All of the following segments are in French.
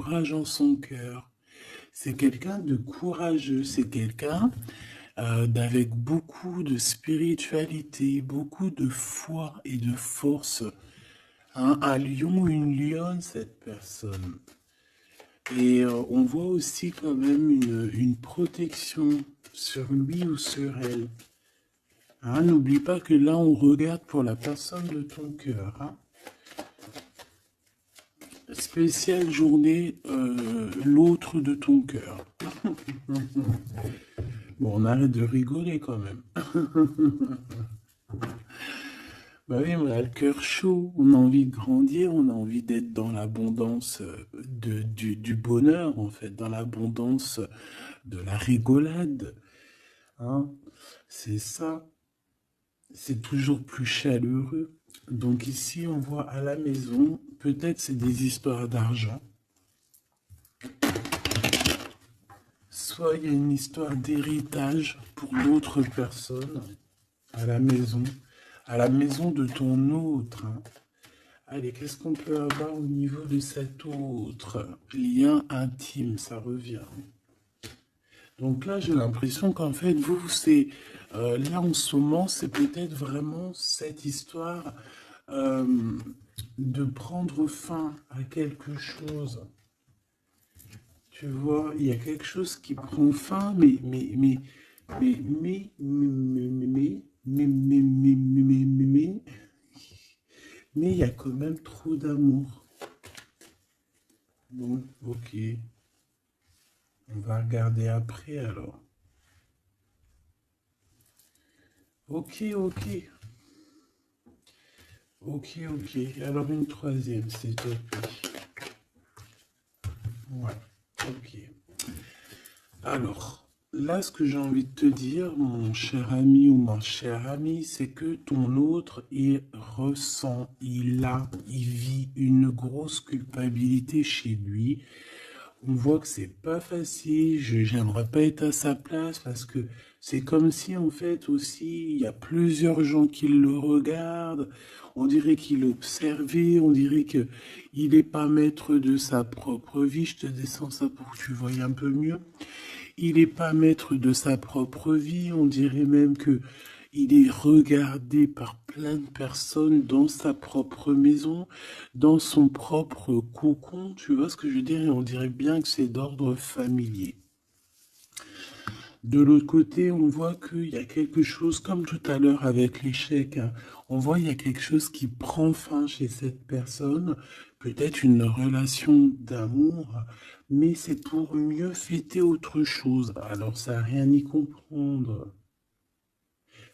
courage en son cœur. C'est quelqu'un de courageux, c'est quelqu'un d'avec beaucoup de spiritualité, beaucoup de foi et de force. Hein, un lion ou une lionne, cette personne. Et on voit aussi quand même une protection sur lui ou sur elle. Hein, n'oublie pas que là, on regarde pour la personne de ton cœur. Hein. Spéciale journée, l'autre de ton cœur. Bon, on arrête de rigoler quand même. Bah oui, on a le cœur chaud, on a envie de grandir, on a envie d'être dans l'abondance du bonheur, en fait, dans l'abondance de la rigolade. Hein. C'est ça, c'est toujours plus chaleureux. Donc ici, on voit à la maison, peut-être c'est des histoires d'argent, soit il y a une histoire d'héritage pour d'autres personnes à la maison de ton autre. Hein. Allez, qu'est-ce qu'on peut avoir au niveau de cet autre lien intime, ça revient. Donc là, j'ai l'impression qu'en fait, vous, c'est là en ce moment, c'est peut-être vraiment cette histoire euh, de prendre fin à quelque chose. Tu vois, il y a quelque chose qui prend fin, mais il y a quand même trop d'amour. Bon, ok. On va regarder après alors. Ok, ok. Ok, ok. Alors une troisième, s'il te plaît. Ouais, ok. Alors, là, ce que j'ai envie de te dire, mon cher ami ou ma chère amie, c'est que ton autre, il ressent, il vit une grosse culpabilité chez lui. On voit que c'est pas facile, j'aimerais pas être à sa place parce que c'est comme si en fait aussi il y a plusieurs gens qui le regardent, on dirait qu'il est observé, on dirait que il est pas maître de sa propre vie, je te descends ça pour que tu voyes un peu mieux. Il est pas maître de sa propre vie, on dirait même que il est regardé par plein de personnes dans sa propre maison, dans son propre cocon, tu vois ce que je veux dire? Et on dirait bien que c'est d'ordre familier. De l'autre côté, on voit qu'il y a quelque chose, comme tout à l'heure avec l'échec, hein, on voit qu'il y a quelque chose qui prend fin chez cette personne, peut-être une relation d'amour, mais c'est pour mieux fêter autre chose. Alors ça n'a rien à y comprendre.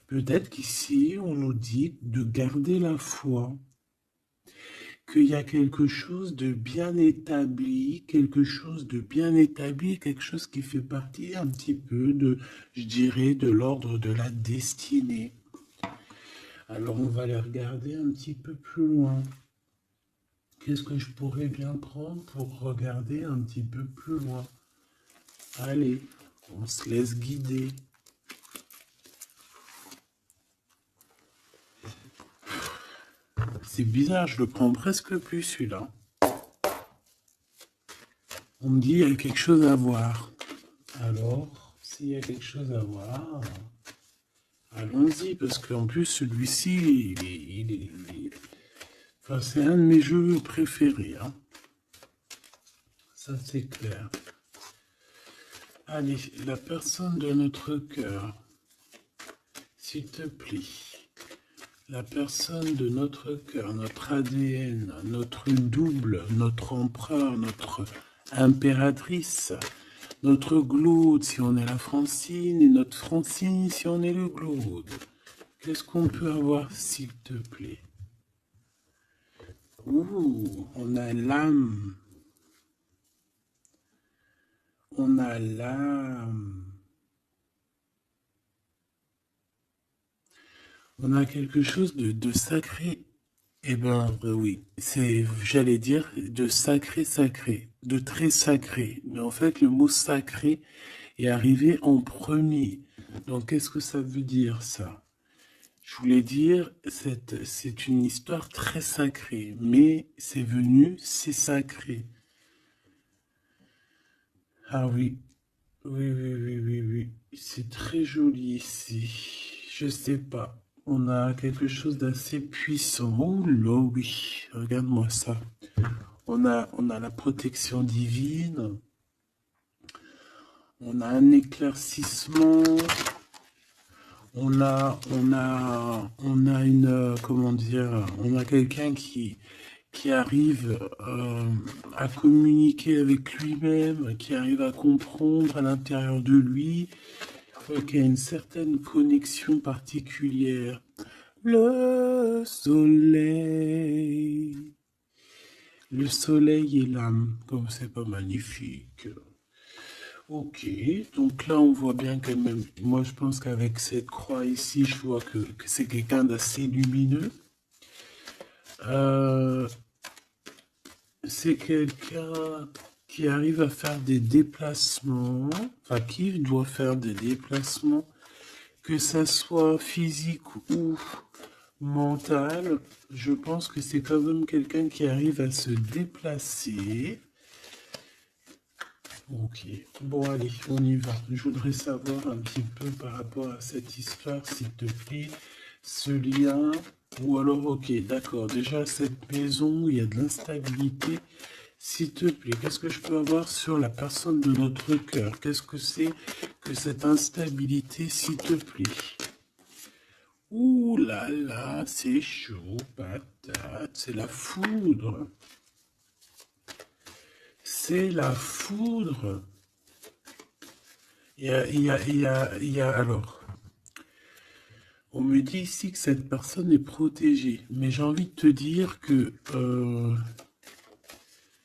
Peut-être qu'ici, on nous dit de garder la foi, qu'il y a quelque chose de bien établi, quelque chose qui fait partie un petit peu de, je dirais, de l'ordre de la destinée. Alors, on va aller regarder un petit peu plus loin. Qu'est-ce que je pourrais bien prendre pour regarder un petit peu plus loin? Allez, on se laisse guider. C'est bizarre, je le prends presque plus celui-là. On me dit il y a quelque chose à voir. Alors, s'il y a quelque chose à voir, allons-y, parce qu'en plus celui-ci, enfin, c'est un de mes jeux préférés. Hein. Ça, c'est clair. Allez, la personne de notre cœur, s'il te plaît. La personne de notre cœur, notre ADN, notre double, notre empereur, notre impératrice, notre Glaude si on est la Francine et notre Francine si on est le Glaude. Qu'est-ce qu'on peut avoir s'il te plaît? Ouh, on a l'âme. On a l'âme. On a quelque chose de sacré. Eh ben oui, c'est, j'allais dire, de sacré sacré, de très sacré. Mais en fait, le mot sacré est arrivé en premier. Donc, qu'est-ce que ça veut dire ça? Je voulais dire, c'est une histoire très sacrée, mais c'est venu, c'est sacré. Ah oui, oui, oui, oui, oui, oui. C'est très joli ici. Je sais pas. On a quelque chose d'assez puissant. Oh là, oui. Regarde-moi ça. On a la protection divine. On a un éclaircissement. On a une, comment dire, on a quelqu'un qui arrive à communiquer avec lui-même, qui arrive à comprendre à l'intérieur de lui, qui a une certaine connexion particulière. Le soleil et l'âme, comme c'est pas magnifique. Ok, donc là on voit bien quand même, moi je pense qu'avec cette croix ici, je vois que c'est quelqu'un d'assez lumineux. Euh, c'est quelqu'un qui arrive à faire des déplacements, enfin qui doit faire des déplacements, que ça soit physique ou mental. Je pense que c'est quand même quelqu'un qui arrive à se déplacer. Ok, bon allez, on y va. Je voudrais savoir un petit peu par rapport à cette histoire, s'il te plaît, ce lien, ou alors ok, d'accord, déjà cette maison où il y a de l'instabilité, s'il te plaît, qu'est-ce que je peux avoir sur la personne de notre cœur? Qu'est-ce que c'est que cette instabilité, s'il te plaît? Ouh là là, c'est chaud, patate, c'est la foudre. C'est la foudre. Alors, on me dit ici que cette personne est protégée, mais j'ai envie de te dire que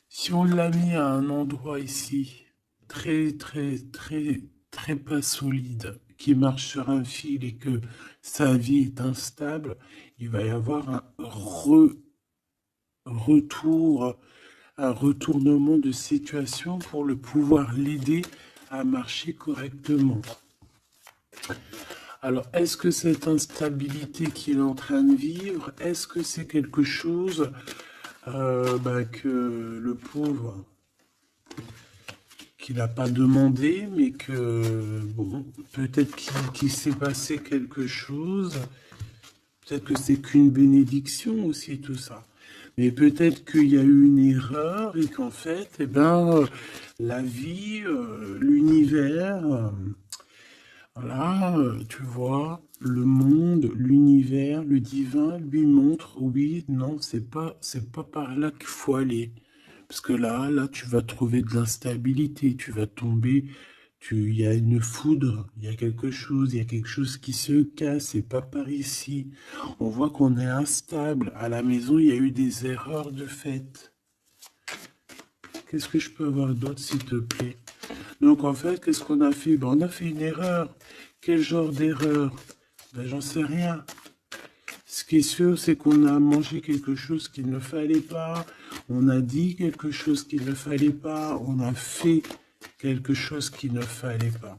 si on l'a mis à un endroit ici, très, très, très, très pas solide, qui marche sur un fil et que sa vie est instable, il va y avoir retour, un retournement de situation pour le pouvoir l'aider à marcher correctement. Alors, est-ce que cette instabilité qu'il est en train de vivre, est-ce que c'est quelque chose que le pauvre, qu'il n'a pas demandé, mais que, bon, peut-être qu'il s'est passé quelque chose, peut-être que c'est qu'une bénédiction aussi, tout ça. Mais peut-être qu'il y a eu une erreur et qu'en fait, eh ben, la vie, l'univers, voilà, tu vois, le monde, l'univers, le divin lui montre, oui, non, c'est pas par là qu'il faut aller. Parce que là, tu vas trouver de l'instabilité, tu vas tomber, il y a une foudre, il y a quelque chose qui se casse, c'est pas par ici. On voit qu'on est instable. À la maison, il y a eu des erreurs de fait. Qu'est-ce que je peux avoir d'autre, s'il te plaît? Donc en fait, qu'est-ce qu'on a fait? Ben, on a fait une erreur. Quel genre d'erreur? Ben, j'en sais rien. Ce qui est sûr, c'est qu'on a mangé quelque chose qu'il ne fallait pas. On a dit quelque chose qu'il ne fallait pas. On a fait quelque chose qu'il ne fallait pas.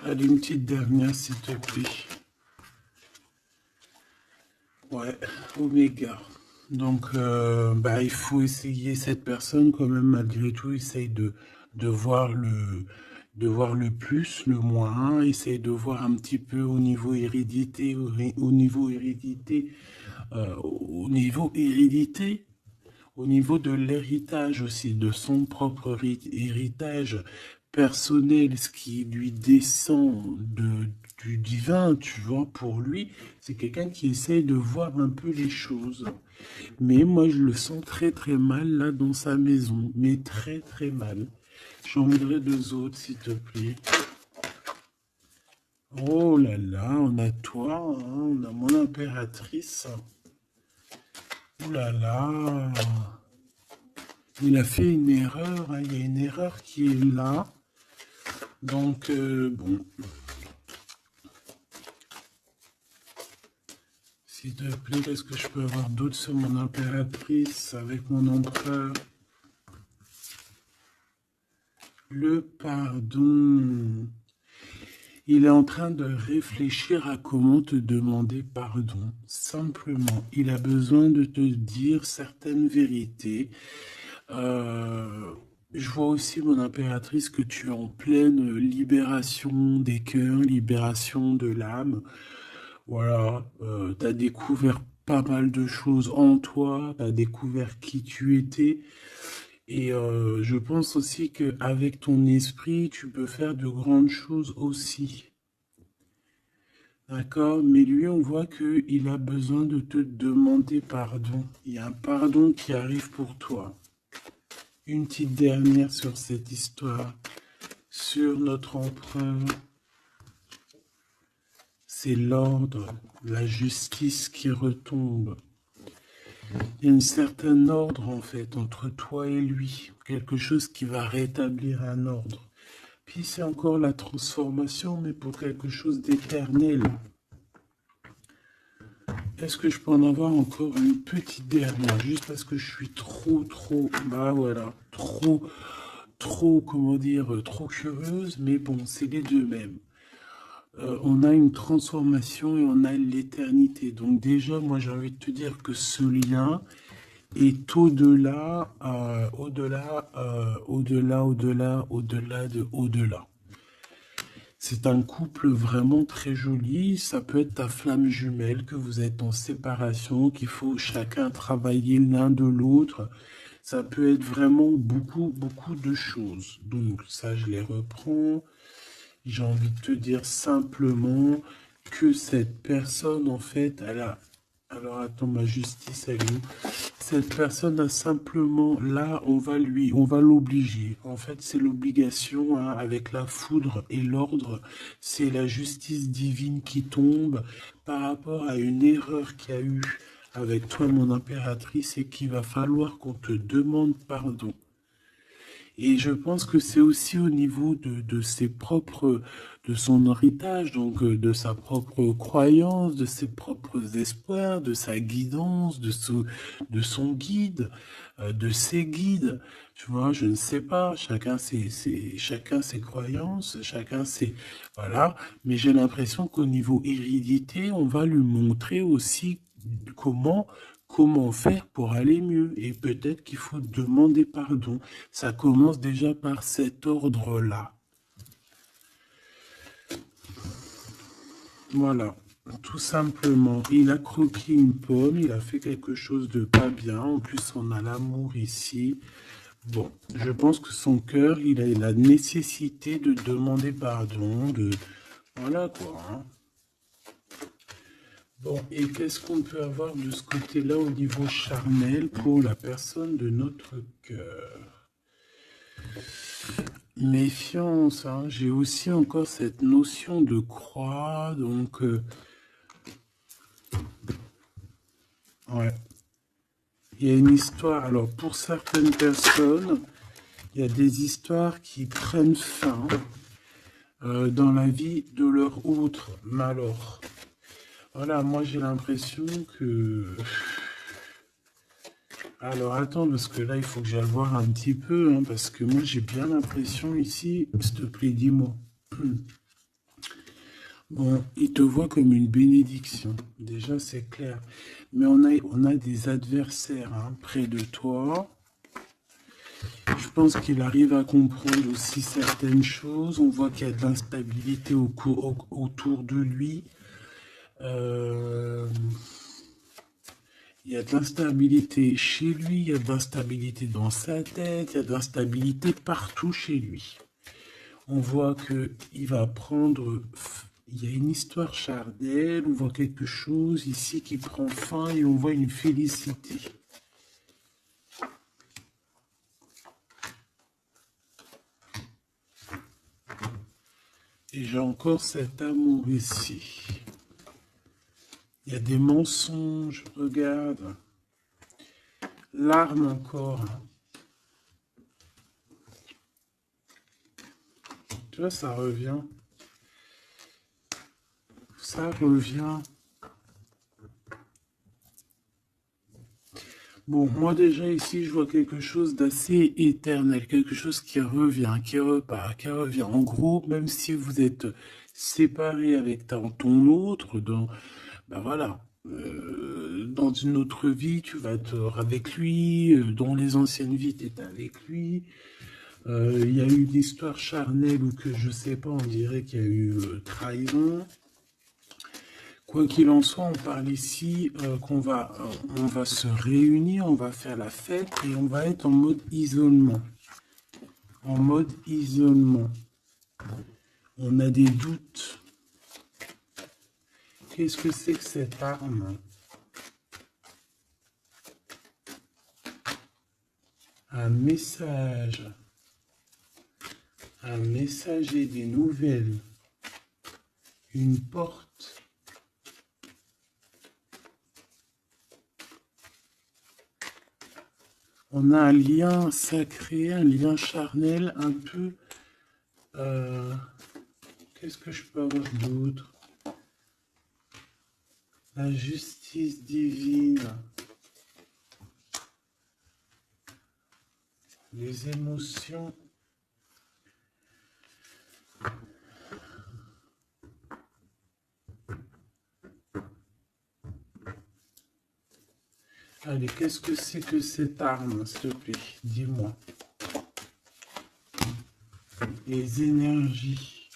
Allez, une petite dernière, s'il te plaît. Ouais, Oméga. Donc, il faut essayer, cette personne, quand même, malgré tout, essaye de voir de voir le plus, le moins, essaye de voir un petit peu au niveau hérédité, au niveau hérédité, au niveau de l'héritage aussi, de son propre héritage personnel, ce qui lui descend du divin, tu vois, pour lui, c'est quelqu'un qui essaye de voir un peu les choses. Mais moi, je le sens très très mal là dans sa maison, mais très très mal. J'en voudrais deux autres, s'il te plaît. Oh là là, on a toi, hein, on a mon impératrice. Oh là là. Il a fait une erreur, hein, il y a une erreur qui est là. Donc, bon, s'il te plaît, qu'est-ce que je peux avoir d'autre sur mon impératrice avec mon empereur? Le pardon. Il est en train de réfléchir à comment te demander pardon. Simplement, il a besoin de te dire certaines vérités. Euh, je vois aussi, mon impératrice, que tu es en pleine libération des cœurs, libération de l'âme. Voilà, tu as découvert pas mal de choses en toi, tu as découvert qui tu étais. Et je pense aussi qu'avec ton esprit, tu peux faire de grandes choses aussi. D'accord? Mais lui, on voit qu'il a besoin de te demander pardon. Il y a un pardon qui arrive pour toi. Une petite dernière sur cette histoire, sur notre empereur. C'est l'ordre, la justice qui retombe. Il y a une certaine ordre en fait entre toi et lui, quelque chose qui va rétablir un ordre. Puis c'est encore la transformation, mais pour quelque chose d'éternel. Est-ce que je peux en avoir encore une petite dernière, juste parce que je suis bah voilà, comment dire, trop curieuse, mais bon, c'est les deux mêmes. On a une transformation et on a l'éternité. Donc déjà, moi j'ai envie de te dire que ce lien est au-delà, au-delà de au-delà. C'est un couple vraiment très joli. Ça peut être ta flamme jumelle, que vous êtes en séparation, qu'il faut chacun travailler l'un de l'autre. Ça peut être vraiment beaucoup de choses. Donc ça, je les reprends. J'ai envie de te dire simplement que cette personne, en fait, elle a... Alors attends, ma justice, elle est où? Cette personne a simplement, là, on va l'obliger. En fait, c'est l'obligation, hein, avec la foudre et l'ordre. C'est la justice divine qui tombe par rapport à une erreur qu'il y a eu avec toi, mon impératrice, et qu'il va falloir qu'on te demande pardon. Et je pense que c'est aussi au niveau de ses propres, de son héritage, donc de sa propre croyance, de ses propres espoirs, de sa guidance, de son guide, de ses guides. Tu vois, je ne sais pas, chacun ses croyances, chacun ses... Voilà, mais j'ai l'impression qu'au niveau hérédité, on va lui montrer aussi comment faire pour aller mieux. Et peut-être qu'il faut demander pardon. Ça commence déjà par cet ordre-là. Voilà, tout simplement. Il a croqué une pomme, il a fait quelque chose de pas bien. En plus, on a l'amour ici. Bon, je pense que son cœur, il a la nécessité de demander pardon, Voilà quoi, hein. Bon, et qu'est-ce qu'on peut avoir de ce côté-là au niveau charnel pour la personne de notre cœur? Méfiance, hein. J'ai aussi encore cette notion de croix, donc... ouais. Il y a une histoire, alors pour certaines personnes, il y a des histoires qui prennent fin dans la vie de leur autre. Mais alors, voilà, moi j'ai l'impression que... Alors attends, parce que là il faut que j'aille voir un petit peu, hein, parce que moi j'ai bien l'impression ici, s'il te plaît, dis-moi. Bon, il te voit comme une bénédiction, déjà c'est clair. Mais on a des adversaires, hein, près de toi. Je pense qu'il arrive à comprendre aussi certaines choses. On voit qu'il y a de l'instabilité autour de lui. Il y a de l'instabilité chez lui, il y a de l'instabilité dans sa tête, il y a de l'instabilité partout chez lui. On voit qu'il va prendre... Il y a une histoire charnelle, on voit quelque chose ici qui prend fin et on voit une félicité. Et j'ai encore cet amour ici. Il y a des mensonges, regarde. Larmes encore. Tu vois, ça revient. Ça revient. Bon, moi déjà ici, je vois quelque chose d'assez éternel, quelque chose qui revient, qui repart, qui revient. En gros, même si séparé avec ton autre, ben voilà, dans une autre vie, tu vas être avec lui, dans les anciennes vies, tu étais avec lui. Il y a eu une histoire charnelle ou que je sais pas, on dirait qu'il y a eu trahison. Quoi qu'il en soit, on parle ici on va se réunir, on va faire la fête et on va être en mode isolement. En mode isolement. On a des doutes. Qu'est-ce que c'est que cette arme? Un message. Un message et des nouvelles. Une porte. On a un lien sacré, un lien charnel, un peu... qu'est-ce que je peux avoir d'autre? La justice divine. Les émotions. Allez, qu'est-ce que c'est que cette arme, s'il te plaît? Dis-moi. Les énergies.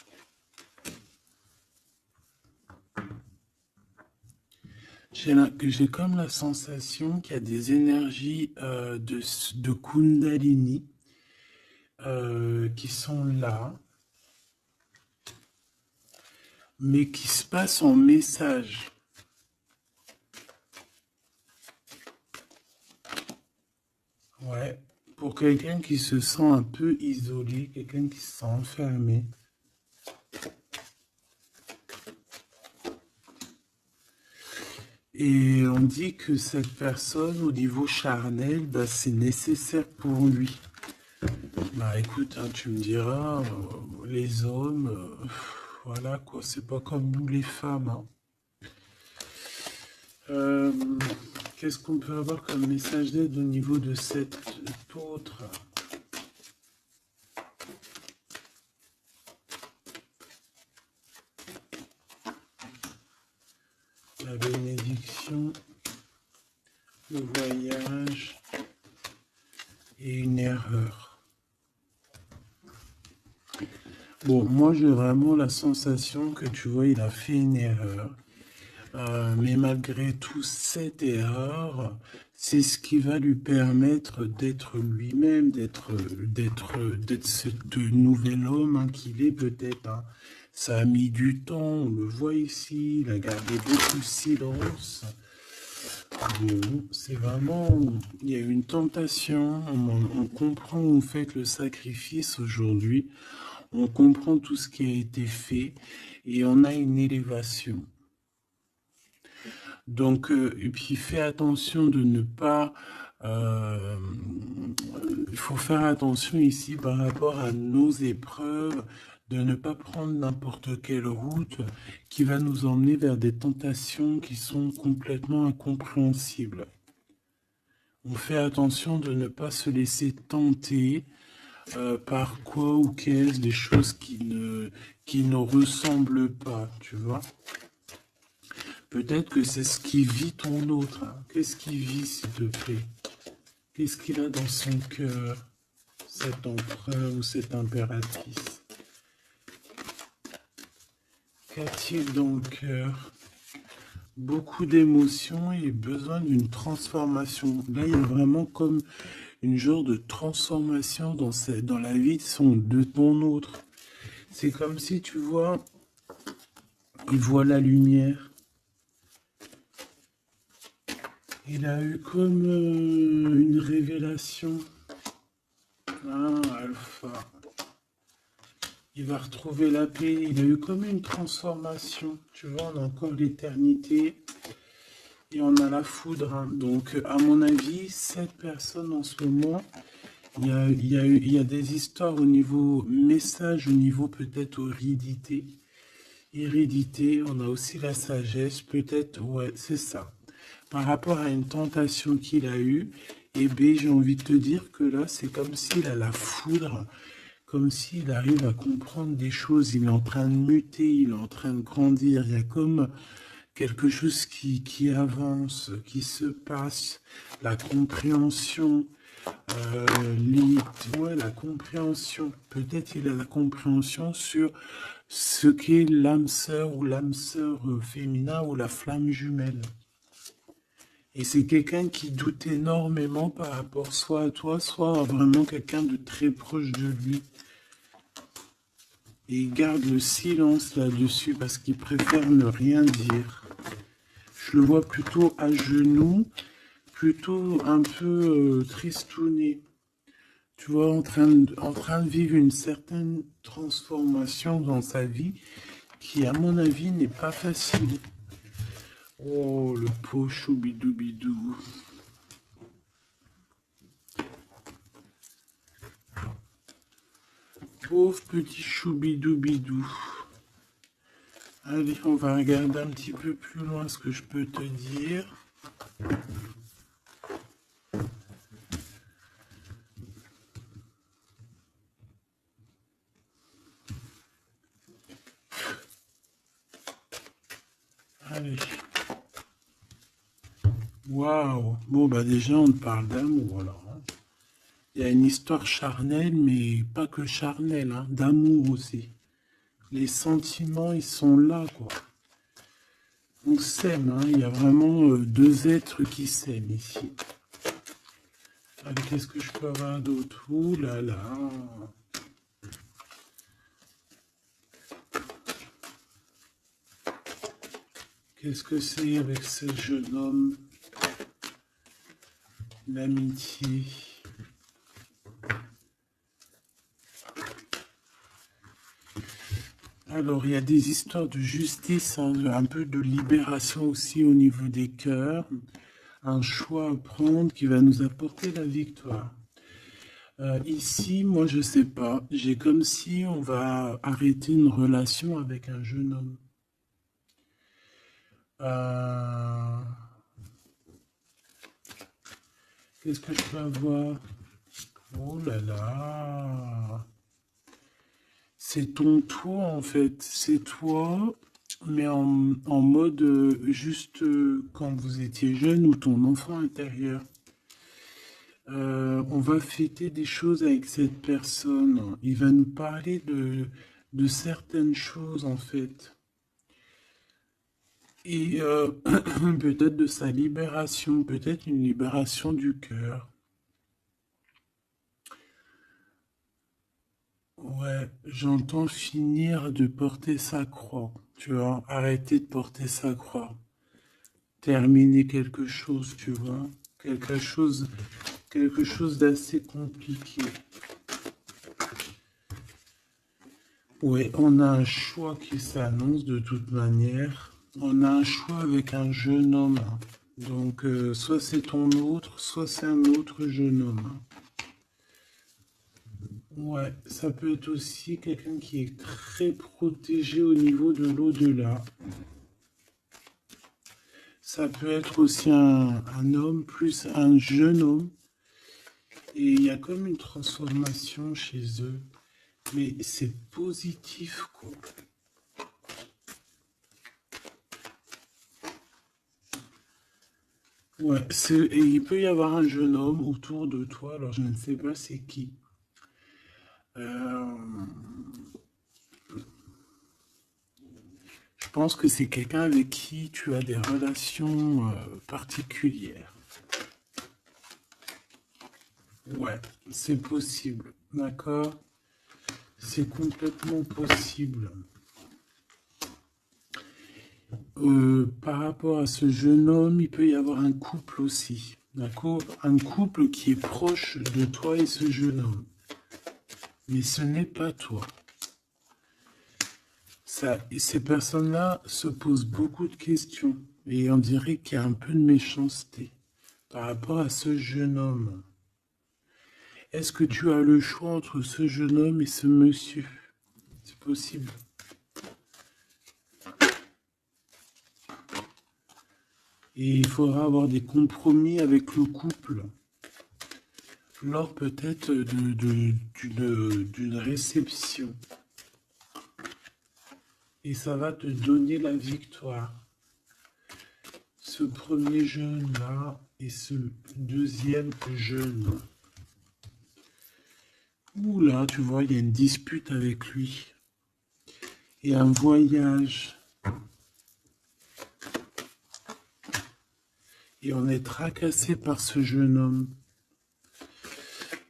J'ai comme la sensation qu'il y a des énergies de Kundalini qui sont là, mais qui se passent en message. Ouais, pour quelqu'un qui se sent un peu isolé, quelqu'un qui se sent enfermé. Et on dit que cette personne, au niveau charnel, bah, c'est nécessaire pour lui. Bah écoute, hein, tu me diras, les hommes, voilà quoi, c'est pas comme nous les femmes. Hein. Qu'est-ce qu'on peut avoir comme message d'aide au niveau de cet autre? La bénédiction, le voyage et une erreur. Bon, moi j'ai vraiment la sensation que tu vois, il a fait une erreur. Mais malgré tout, cette erreur, c'est ce qui va lui permettre d'être lui-même, d'être ce nouvel homme hein, qu'il est peut-être. Hein. Ça a mis du temps, on le voit ici, il a gardé beaucoup de silence. Bon, c'est vraiment, il y a une tentation, on comprend où vous faites le sacrifice aujourd'hui, on comprend tout ce qui a été fait et on a une élévation. Donc, et puis fais attention de ne pas... il faut faire attention ici par rapport à nos épreuves, de ne pas prendre n'importe quelle route qui va nous emmener vers des tentations qui sont complètement incompréhensibles. On fait attention de ne pas se laisser tenter par quoi ou qu'est-ce, des choses qui ne ressemblent pas, tu vois. Peut-être que c'est ce qui vit ton autre. Hein. Qu'est-ce qu'il vit, s'il te plaît? Qu'est-ce qu'il a dans son cœur, cet empereur ou cette impératrice? Qu'a-t-il dans le cœur? Beaucoup d'émotions et besoin d'une transformation. Là, il y a vraiment comme une genre de transformation dans la vie de ton autre. C'est comme si, tu vois, il voit la lumière. Il a eu comme une révélation. Ah, Alpha. Il va retrouver la paix. Il a eu comme une transformation. Tu vois, on a encore l'éternité. Et on a la foudre. Hein. Donc, à mon avis, cette personne en ce moment, il y a des histoires au niveau message, au niveau peut-être hérédité. Hérédité, on a aussi la sagesse. Peut-être, ouais, c'est ça. Par rapport à une tentation qu'il a eue, et bien j'ai envie de te dire que là, c'est comme s'il a la foudre, comme s'il arrive à comprendre des choses. Il est en train de muter, il est en train de grandir. Il y a comme quelque chose qui avance, qui se passe. La compréhension, ouais, la compréhension. Peut-être il a la compréhension sur ce qu'est l'âme sœur ou l'âme sœur féminin ou la flamme jumelle. Et c'est quelqu'un qui doute énormément par rapport soit à toi, soit à vraiment quelqu'un de très proche de lui. Et il garde le silence là-dessus parce qu'il préfère ne rien dire. Je le vois plutôt à genoux, plutôt un peu tristouné. Tu vois, en train de vivre une certaine transformation dans sa vie qui, à mon avis, n'est pas facile. Oh, le pauvre choubidoubidou. Pauvre petit choubidoubidou. Allez, on va regarder un petit peu plus loin ce que je peux te dire. Allez. Waouh. Bon, bah déjà, on parle d'amour, alors. Hein. Il y a une histoire charnelle, mais pas que charnelle, hein, d'amour aussi. Les sentiments, ils sont là, quoi. On s'aime, hein. Il y a vraiment deux êtres qui s'aiment ici. Allez, qu'est-ce que je peux avoir d'autre? Ouh là là. Qu'est-ce que c'est avec ce jeune homme? L'amitié. Alors, il y a des histoires de justice, hein, un peu de libération aussi au niveau des cœurs. Un choix à prendre qui va nous apporter la victoire. Ici, moi, je sais pas. J'ai comme si on va arrêter une relation avec un jeune homme. Qu'est-ce que je peux avoir? Oh là là! C'est ton toi, en fait. C'est toi, mais en mode juste quand vous étiez jeune ou ton enfant intérieur. On va fêter des choses avec cette personne. Il va nous parler de certaines choses, en fait. Et peut-être de sa libération, peut-être une libération du cœur. Ouais, j'entends finir de porter sa croix. Tu vois, arrêter de porter sa croix. Terminer quelque chose, tu vois. Quelque chose d'assez compliqué. Ouais, on a un choix qui s'annonce de toute manière. On a un choix avec un jeune homme. Donc, soit c'est ton autre, soit c'est un autre jeune homme. Ouais, ça peut être aussi quelqu'un qui est très protégé au niveau de l'au-delà. Ça peut être aussi un homme plus un jeune homme. Et il y a comme une transformation chez eux. Mais c'est positif, quoi. Ouais, et il peut y avoir un jeune homme autour de toi, alors je ne sais pas c'est qui. Euh, je pense que c'est quelqu'un avec qui tu as des relations particulières. Ouais, c'est possible, d'accord? C'est complètement possible. Par rapport à ce jeune homme, il peut y avoir un couple aussi, d'accord? Un couple qui est proche de toi et ce jeune homme. Mais ce n'est pas toi. Ces personnes-là se posent beaucoup de questions et on dirait qu'il y a un peu de méchanceté par rapport à ce jeune homme. Est-ce que tu as le choix entre ce jeune homme et ce monsieur? C'est possible. Et il faudra avoir des compromis avec le couple. lors peut-être d'une réception. Et ça va te donner la victoire. Ce premier jeune-là et ce deuxième jeune. Ouh là, tu vois, il y a une dispute avec lui. Et un voyage. Et on est tracassé par ce jeune homme.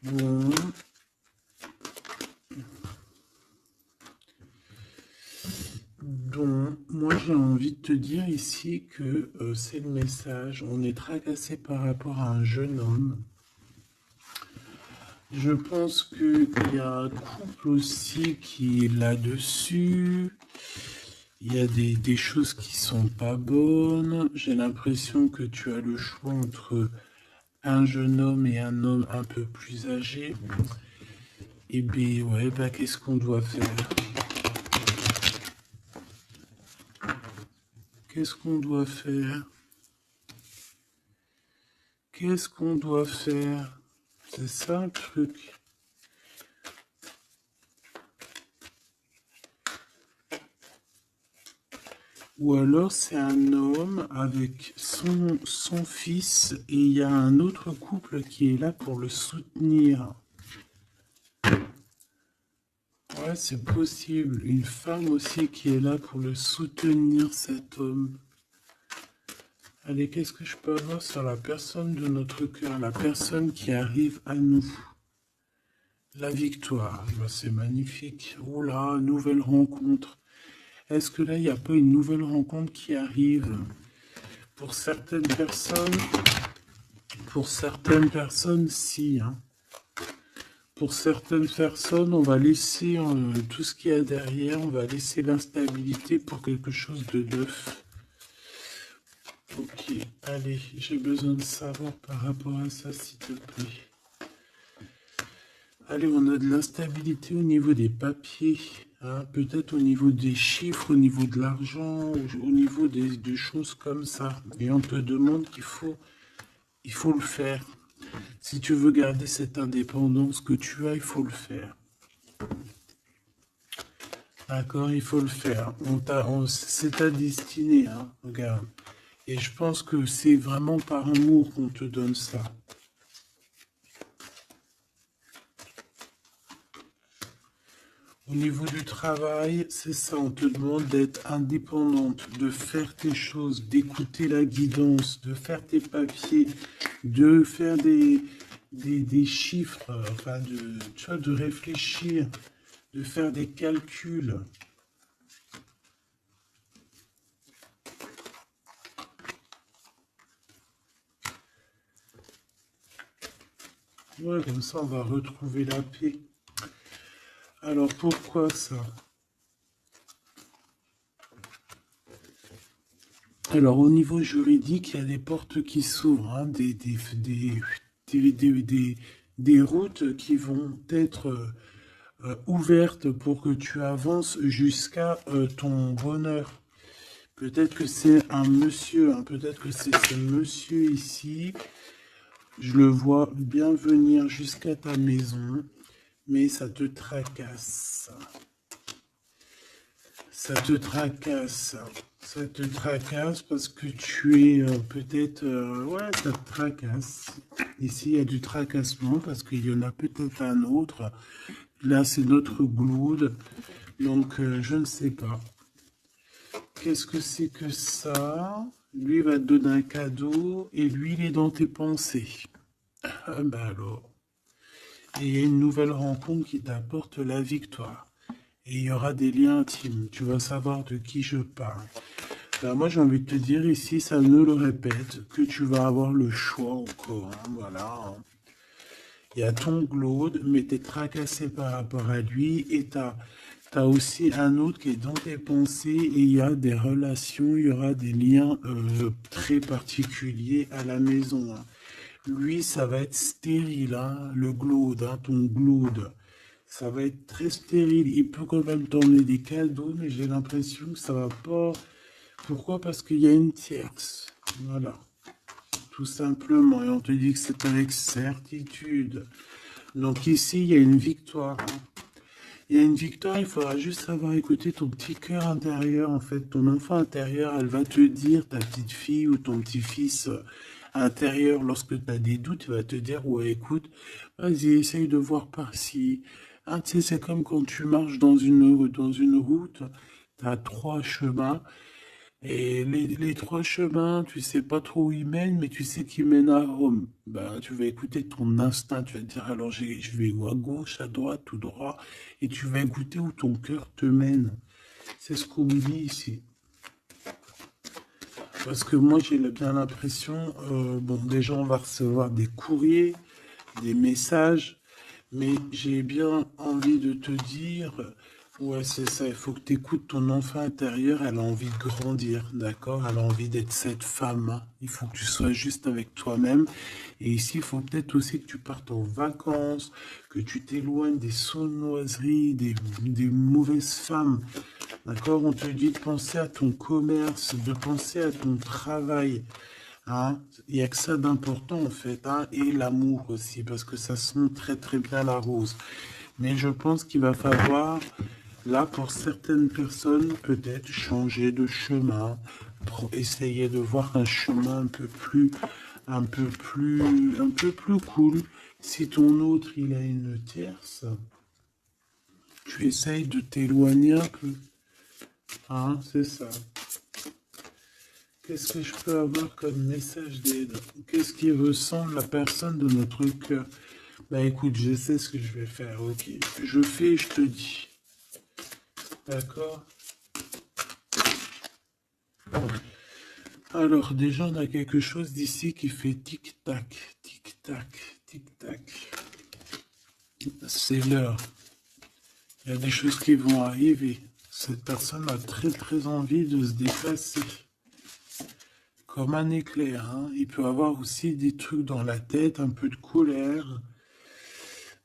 Bon. Donc, moi j'ai envie de te dire ici que c'est le message. On est tracassé par rapport à un jeune homme. Je pense qu'il y a un couple aussi qui est là-dessus. Il y a des choses qui sont pas bonnes. J'ai l'impression que tu as le choix entre un jeune homme et un homme un peu plus âgé. Et bien, ouais, bah, qu'est-ce qu'on doit faire? Qu'est-ce qu'on doit faire? Qu'est-ce qu'on doit faire? C'est ça le truc. Ou alors c'est un homme avec son fils et il y a un autre couple qui est là pour le soutenir. Ouais, c'est possible. Une femme aussi qui est là pour le soutenir, cet homme. Allez, qu'est-ce que je peux avoir sur la personne de notre cœur, la personne qui arrive à nous? La victoire, c'est magnifique. Oh là, nouvelle rencontre. Est-ce que là, il n'y a pas une nouvelle rencontre qui arrive? Pour certaines personnes, si. Hein. Pour certaines personnes, on va laisser tout ce qu'il y a derrière, on va laisser l'instabilité pour quelque chose de neuf. Ok, allez, j'ai besoin de savoir par rapport à ça, s'il te plaît. Allez, on a de l'instabilité au niveau des papiers, hein, peut-être au niveau des chiffres, au niveau de l'argent, au niveau de choses comme ça. Et on te demande il faut le faire. Si tu veux garder cette indépendance que tu as, il faut le faire. D'accord, il faut le faire. C'est ta destinée, hein, regarde. Et je pense que c'est vraiment par amour qu'on te donne ça. Au niveau du travail, c'est ça, on te demande d'être indépendante, de faire tes choses, d'écouter la guidance, de faire tes papiers, de faire des chiffres, enfin, tu vois, de réfléchir, de faire des calculs. Ouais, comme ça, on va retrouver la paix. Alors, pourquoi ça? Alors, au niveau juridique, il y a des portes qui s'ouvrent, hein, des routes qui vont être ouvertes pour que tu avances jusqu'à ton bonheur. Peut-être que c'est un monsieur, hein, peut-être que c'est ce monsieur ici. Je le vois bien venir jusqu'à ta maison, mais ça te tracasse. Ça te tracasse. Ça te tracasse parce que tu es peut-être... ouais, ça te tracasse. Ici, il y a du tracassement parce qu'il y en a peut-être un autre. Là, c'est notre gloude. Donc, je ne sais pas. Qu'est-ce que c'est que ça? Lui va te donner un cadeau et lui, il est dans tes pensées. Ah ben alors. Et il y a une nouvelle rencontre qui t'apporte la victoire. Et il y aura des liens intimes. Tu vas savoir de qui je parle. Alors moi, j'ai envie de te dire ici, ça ne le répète, que tu vas avoir le choix encore. Hein, voilà. Il y a ton glaude, mais tu es tracassé par rapport à lui. Et tu as aussi un autre qui est dans tes pensées. Et il y a des relations, il y aura des liens très particuliers à la maison. Hein. Lui, ça va être stérile, hein, le glaude, hein, ton glaude. Ça va être très stérile. Il peut quand même t'emmener des cadeaux, mais j'ai l'impression que ça va pas. Pourquoi? Parce qu'il y a une tierce. Voilà. tout simplement. Et on te dit que c'est avec certitude. Donc ici, il y a une victoire. Hein. Il y a une victoire, il faudra juste savoir écouter ton petit cœur intérieur, en fait. Ton enfant intérieur, elle va te dire, ta petite fille ou ton petit-fils intérieur, lorsque tu as des doutes, il va te dire, ouais, écoute, vas-y, essaye de voir par-ci. Ah, tu sais, c'est comme quand tu marches dans une route, tu as trois chemins. Et les trois chemins, tu sais pas trop où ils mènent, mais tu sais qu'ils mènent à Rome. Ben, tu vas écouter ton instinct, tu vas te dire, alors je vais à gauche, à droite, tout droit, et tu vas écouter où ton cœur te mène. C'est ce qu'on me dit ici. Parce que moi, j'ai bien l'impression, bon, déjà, on va recevoir des courriers, des messages, mais j'ai bien envie de te dire, ouais, c'est ça, il faut que tu écoutes ton enfant intérieur, elle a envie de grandir, d'accord? Elle a envie d'être cette femme, hein. Il faut que tu sois juste avec toi-même. Et ici, il faut peut-être aussi que tu partes en vacances, que tu t'éloignes des sournoiseries, des mauvaises femmes, d'accord? On te dit de penser à ton commerce, de penser à ton travail. Hein, il n'y a que ça d'important en fait, hein, et l'amour aussi, parce que ça sent très très bien la rose. Mais je pense qu'il va falloir, là pour certaines personnes, peut-être changer de chemin, pour essayer de voir un chemin un peu plus cool. Si ton autre il a une tierce, tu essayes de t'éloigner un peu. Hein, c'est ça. Qu'est-ce que je peux avoir comme message d'aide? Qu'est-ce qui ressemble la personne de notre cœur? Bah écoute, je sais ce que je vais faire, ok. Je fais, je te dis. D'accord? Alors déjà, on a quelque chose d'ici qui fait tic-tac, tic-tac, tic-tac. C'est l'heure. Il y a des choses qui vont arriver. Cette personne a très très envie de se déplacer. Comme un éclair, hein. Il peut avoir aussi des trucs dans la tête, un peu de colère.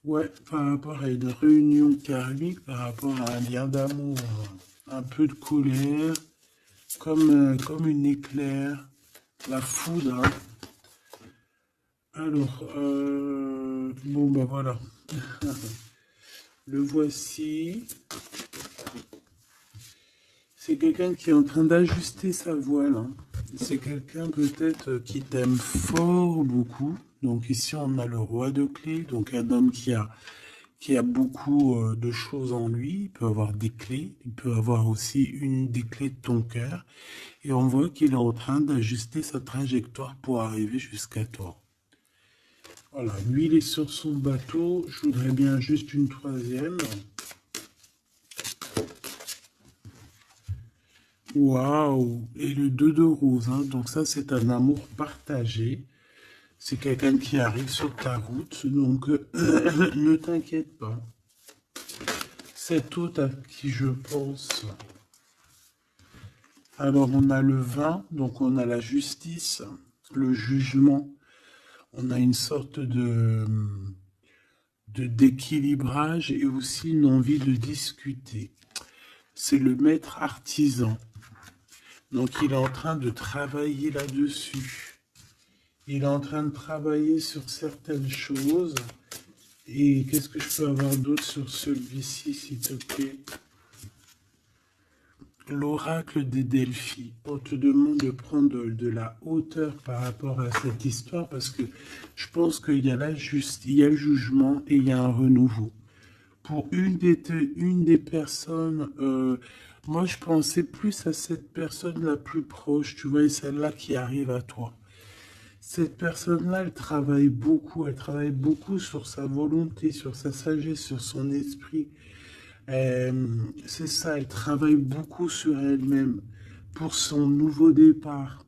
Ouais, par rapport à une réunion karmique, par rapport à un lien d'amour, un peu de colère, comme une éclair, la foudre. Hein. Alors, bon ben voilà, le voici. C'est quelqu'un qui est en train d'ajuster sa voile. Hein. C'est quelqu'un peut-être qui t'aime fort beaucoup. Donc ici on a le roi de clés, donc un homme qui a beaucoup de choses en lui. Il peut avoir des clés, il peut avoir aussi une des clés de ton cœur. Et on voit qu'il est en train d'ajuster sa trajectoire pour arriver jusqu'à toi. Voilà, lui il est sur son bateau. Je voudrais bien juste une troisième. Waouh! Et le 2 de rose, hein. Donc ça c'est un amour partagé. C'est quelqu'un qui arrive sur ta route, donc ne t'inquiète pas. Cet autre à qui je pense. Alors on a le 20, donc on a la justice, le jugement. On a une sorte d'équilibrage et aussi une envie de discuter. C'est le maître artisan. Donc il est en train de travailler là-dessus. Il est en train de travailler sur certaines choses. Et qu'est-ce que je peux avoir d'autre sur celui-ci, s'il te plaît? L'oracle des Delphi. On te demande de prendre de la hauteur par rapport à cette histoire parce que je pense qu'il y a il y a le jugement et il y a un renouveau. Pour une des personnes, moi je pensais plus à cette personne la plus proche, tu vois, et celle-là qui arrive à toi. Cette personne-là, elle travaille beaucoup sur sa volonté, sur sa sagesse, sur son esprit. C'est ça, elle travaille beaucoup sur elle-même pour son nouveau départ,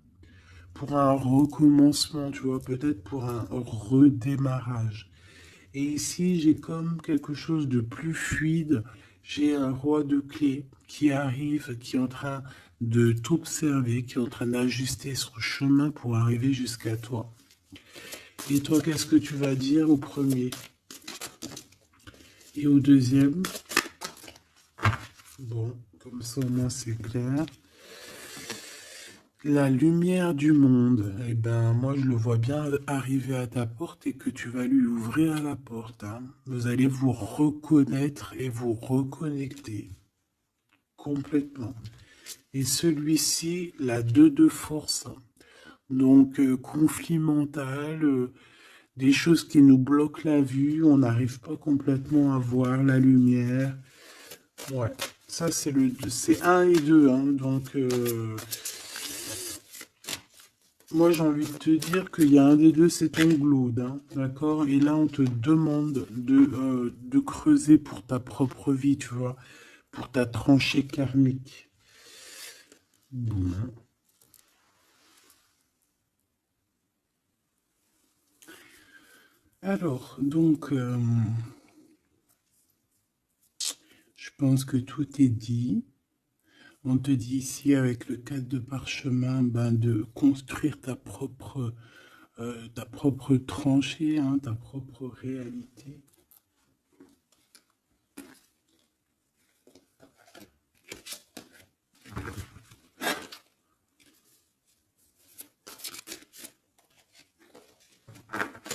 pour un recommencement, tu vois, peut-être pour un redémarrage. Et ici, j'ai comme quelque chose de plus fluide. J'ai un roi de clés qui arrive, qui est en train de t'observer, qui est en train d'ajuster son chemin pour arriver jusqu'à toi. Et toi, qu'est-ce que tu vas dire au premier et au deuxième? Bon, comme ça au moins c'est clair. La lumière du monde, eh ben, moi je le vois bien arriver à ta porte et que tu vas lui ouvrir la porte, hein. Vous allez vous reconnaître et vous reconnecter complètement. Et celui-ci, la 2 de force. Donc, conflit mental, des choses qui nous bloquent la vue, on n'arrive pas complètement à voir la lumière. Ouais, ça c'est un et 2, hein. Donc, moi j'ai envie de te dire qu'il y a un des deux, c'est ton glaude, hein, d'accord? Et là, on te demande de creuser pour ta propre vie, tu vois, pour ta tranchée karmique. Bon. Alors, donc, je pense que tout est dit. On te dit ici, avec le cadre de parchemin, ben, de construire ta propre tranchée, hein, ta propre réalité.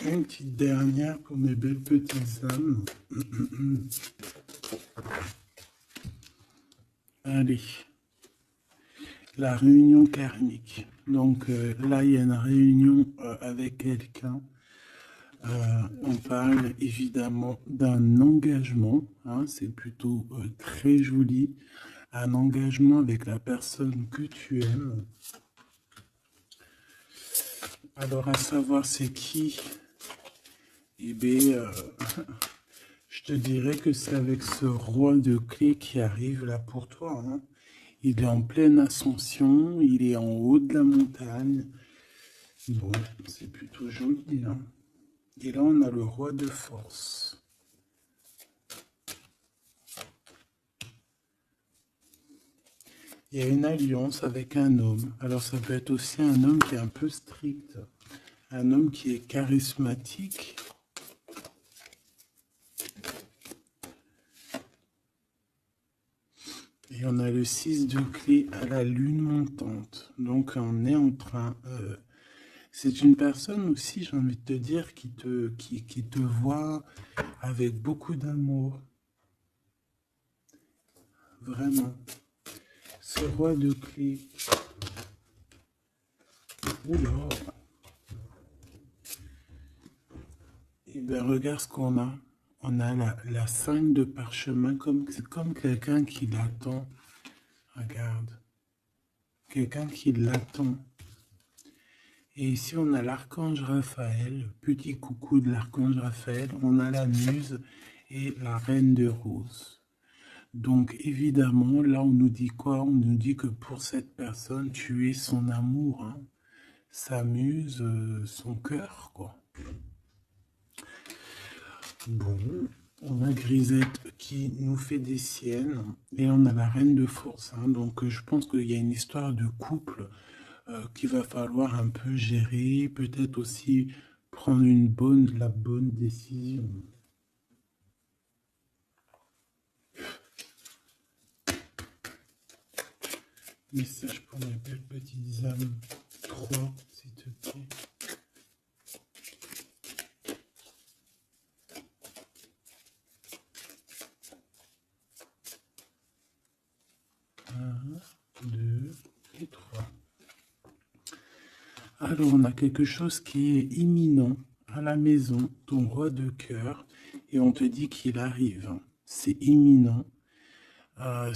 Une petite dernière pour mes belles petites âmes. Allez, la réunion karmique. Donc là, il y a une réunion avec quelqu'un. On parle évidemment d'un engagement, hein, c'est plutôt très joli. Un engagement avec la personne que tu aimes. Alors, à savoir c'est qui? Eh bien, je te dirais que c'est avec ce roi de clés qui arrive là pour toi, hein. Il est en pleine ascension, il est en haut de la montagne. Bon, c'est plutôt joli, hein. Et là, on a le roi de force. Il y a une alliance avec un homme. Alors, ça peut être aussi un homme qui est un peu strict. Un homme qui est charismatique. Et on a le 6 de clé à la lune montante. Donc, on est en train... c'est une personne aussi, j'ai envie de te dire, qui te voit avec beaucoup d'amour. Vraiment. Ce roi de clés. Oula. Et bien, regarde ce qu'on a. On a la 5 de parchemin, c'est comme quelqu'un qui l'attend. Regarde. Quelqu'un qui l'attend. Et ici, on a l'archange Raphaël. Petit coucou de l'archange Raphaël. On a la muse et la reine de rose. Donc, évidemment, là, on nous dit quoi? On nous dit que pour cette personne, tu es son amour, hein, sa muse, son cœur, quoi. Bon, on a Grisette qui nous fait des siennes et on a la reine de force, hein. Donc, je pense qu'il y a une histoire de couple qu'il va falloir un peu gérer, peut-être aussi prendre la bonne décision. Message pour mes belles petites âmes. 3, s'il te plaît. Un, 2 et 3. Alors, on a quelque chose qui est imminent à la maison, ton roi de cœur, et on te dit qu'il arrive. C'est imminent. Ouais.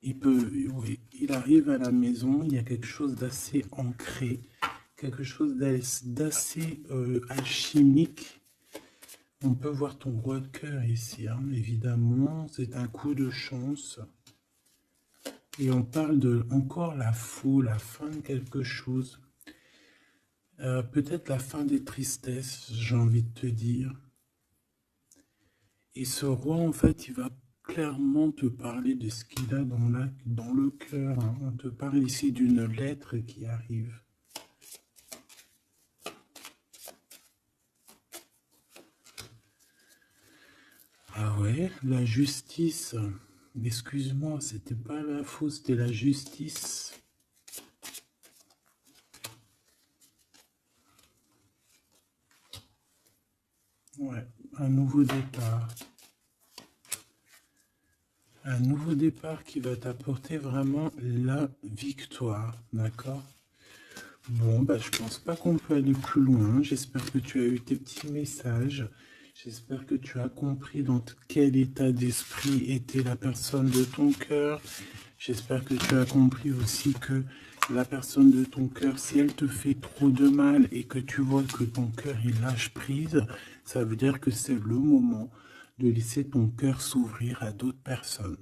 Oui, il arrive à la maison, il y a quelque chose d'assez ancré, quelque chose d'assez alchimique. On peut voir ton roi de cœur ici, hein, évidemment, c'est un coup de chance. Et on parle de encore la fin de quelque chose. Peut-être la fin des tristesses, j'ai envie de te dire. Et ce roi, en fait, il va clairement te parler de ce qu'il a dans le cœur, hein. On te parle ici d'une lettre qui arrive. Ah ouais, la justice. Excuse-moi, c'était pas la faute, c'était la justice. Ouais, un nouveau départ. Un nouveau départ qui va t'apporter vraiment la victoire, d'accord? Bon, bah, je pense pas qu'on peut aller plus loin. J'espère que tu as eu tes petits messages. J'espère que tu as compris dans quel état d'esprit était la personne de ton cœur. J'espère que tu as compris aussi que la personne de ton cœur, si elle te fait trop de mal et que tu vois que ton cœur il lâche prise, ça veut dire que c'est le moment de laisser ton cœur s'ouvrir à d'autres personnes.